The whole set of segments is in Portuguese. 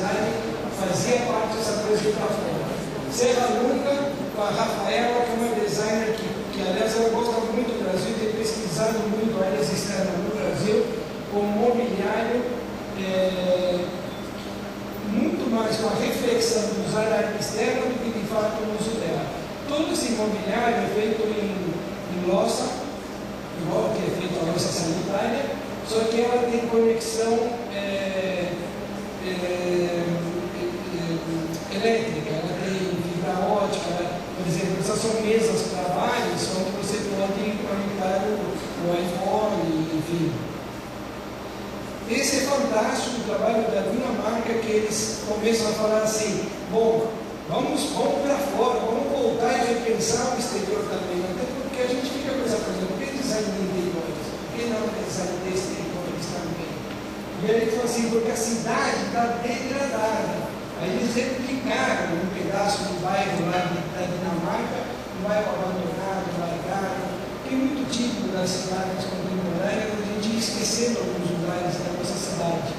cidade fazia parte dessa coisa de para fora. Serra Lunga, com a Rafaela, que é uma designer que aliás, ela gosta muito do Brasil, tem pesquisado muito áreas externas no Brasil, com mobiliário, muito mais com a reflexão de usar a área externa do que de fato o uso dela. Todo esse mobiliário é feito em louça, igual que é feito a louça sanitária, só que ela tem conexão elétrica, ela tem fibra ótica, por exemplo, essas são mesas para bares onde você pode conectar o iPhone, enfim. Esse é fantástico o trabalho da Dinamarca, que eles começam a falar assim, bom, vamos para fora, vamos voltar e repensar o exterior também, até porque a gente fica com essa coisa, por que design de interiores? Por que não design de exteriores também? E aí ele falou assim, porque a cidade está degradada. Aí eles replicaram um pedaço do bairro lá da Dinamarca, um bairro abandonado, largado, que é muito típico das cidades contemporâneas, a gente ia esquecendo alguns lugares da nossa cidade.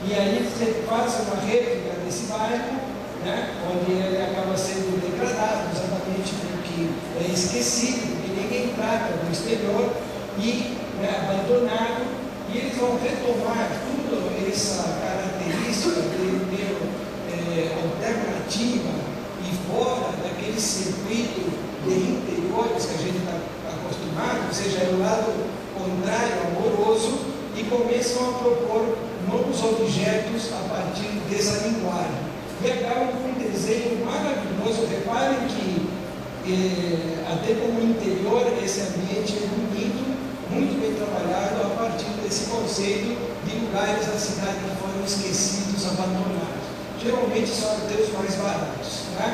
E aí eles fazem uma réplica desse bairro, né, onde ele acaba sendo degradado, exatamente porque é esquecido, porque ninguém trata do exterior, e abandonado, e eles vão retomar toda essa característica de alternativa e fora daquele circuito de interiores que a gente está acostumado, ou seja, é o lado contrário, amoroso, e começam a propor novos objetos a partir dessa linguagem. E acabam com um desenho maravilhoso. Reparem que até como interior esse ambiente é bonito, muito bem trabalhado a partir desse conceito de lugares da cidade que foram esquecidos, abandonados. Geralmente são até os mais baratos. Né?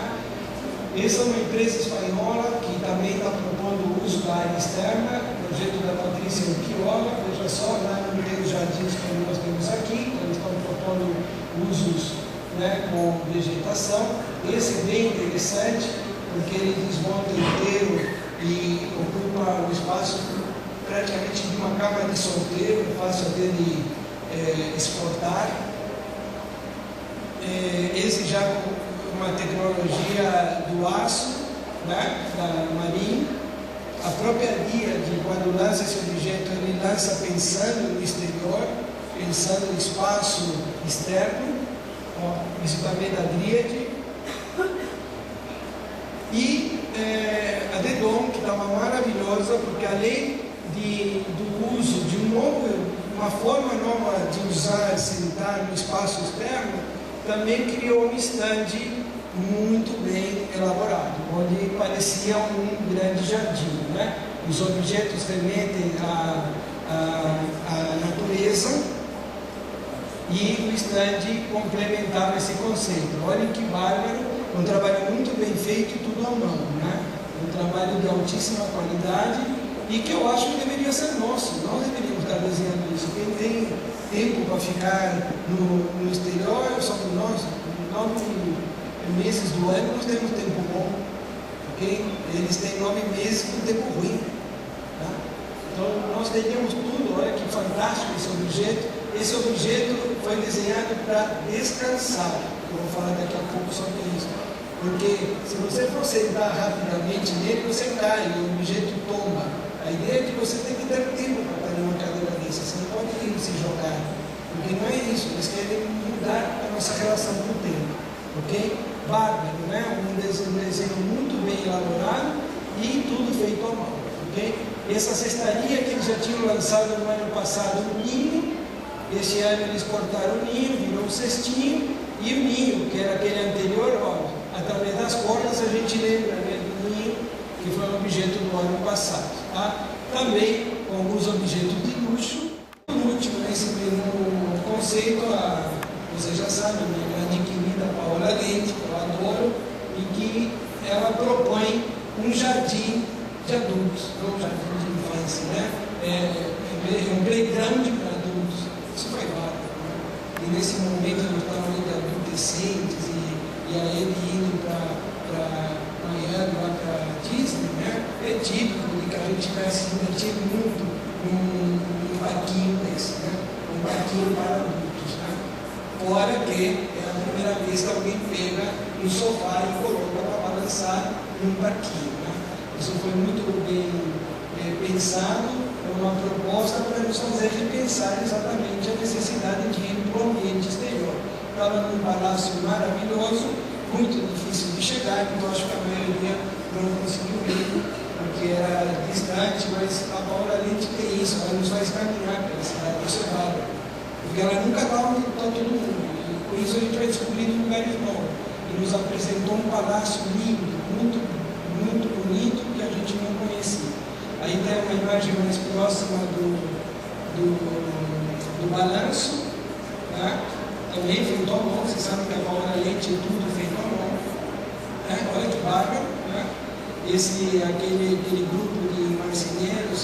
Essa é uma empresa espanhola que também está propondo o uso da área externa, o projeto da Patrícia Urquiola, veja só, lá no meio dos jardins que nós temos aqui, então eles estão propondo usos, né, com vegetação. Esse é bem interessante, porque ele desmonta inteiro e ocupa o espaço praticamente de uma cama de solteiro, fácil até de exportar. Esse já com uma tecnologia do aço, né, da Marinho. A própria guia de quando lança esse objeto, ele lança pensando no exterior, pensando no espaço externo, isso também da Dríade. E a Dedon, que está maravilhosa, porque além do uso de uma forma nova de usar, sentar no espaço externo, também criou um stand muito bem elaborado, onde parecia um grande jardim. Né? Os objetos remetem à natureza e o stand complementava esse conceito. Olhem que bárbaro, um trabalho muito bem feito, tudo à mão. Né? Um trabalho de altíssima qualidade e que eu acho que deveria ser nosso. Nós deveríamos estar desenhando isso. Quem tem tempo para ficar no exterior somos nós. 9 meses do ano nós temos tempo bom, okay? Eles têm 9 meses com tempo ruim. Tá? Então nós teríamos tudo. Olha que fantástico esse objeto. Esse objeto foi desenhado para descansar. Eu vou falar daqui a pouco sobre isso. Porque se você for sentar rapidamente nele, você cai e o objeto tomba. A ideia é que você tem que ter tempo para estar numa cadeira dessa. Você não pode ir se jogar. Porque não é isso. Eles querem mudar a nossa relação com o tempo. Ok? Bárbaro, né? Um desenho muito bem elaborado e tudo feito à mão. Ok? Essa cestaria que eles já tinham lançado no ano passado, o ninho. Este ano eles cortaram o ninho, virou um cestinho. E o ninho, que era aquele anterior, ó, através das cordas a gente lembra, né, do ninho, que foi um objeto do ano passado. Tá? Também com alguns objetos de luxo. Por último, nesse mesmo conceito, vocês já sabem, minha grande querida Paola Lente, que eu adoro, e que ela propõe um jardim de adultos, não um jardim de infância, né? Um playground para adultos. Isso foi bárbaro. Né? E nesse momento nós estamos ainda adolescentes e a ele indo para Miami, lá para Disney, né? É típico de que a gente tivesse divertido muito num parquinho desse, né? Um parquinho para adultos, né? Com Fora que é a primeira vez que alguém pega um sofá e coloca para balançar num parquinho. Né? Isso foi muito bem pensado, é uma proposta para nos fazer repensar exatamente a necessidade de ir para o ambiente exterior. Estava num palácio maravilhoso, muito difícil de chegar, então acho que a maioria não conseguiu ir, porque era distante, mas a Paula Leite tem isso, ela nos faz caminhar pela cidade, isso é válido, porque ela nunca está onde está todo mundo, e com isso a gente vai descobrindo lugares novos, e nos apresentou um palácio lindo, muito, muito bonito, que a gente não conhecia. Aí tem uma imagem mais próxima do balanço, tá? Também feito à mão, você sabe que a Paula Leite é tudo feito à mão, né? Olha que bárbaro, né? Aquele grupo de marceneiros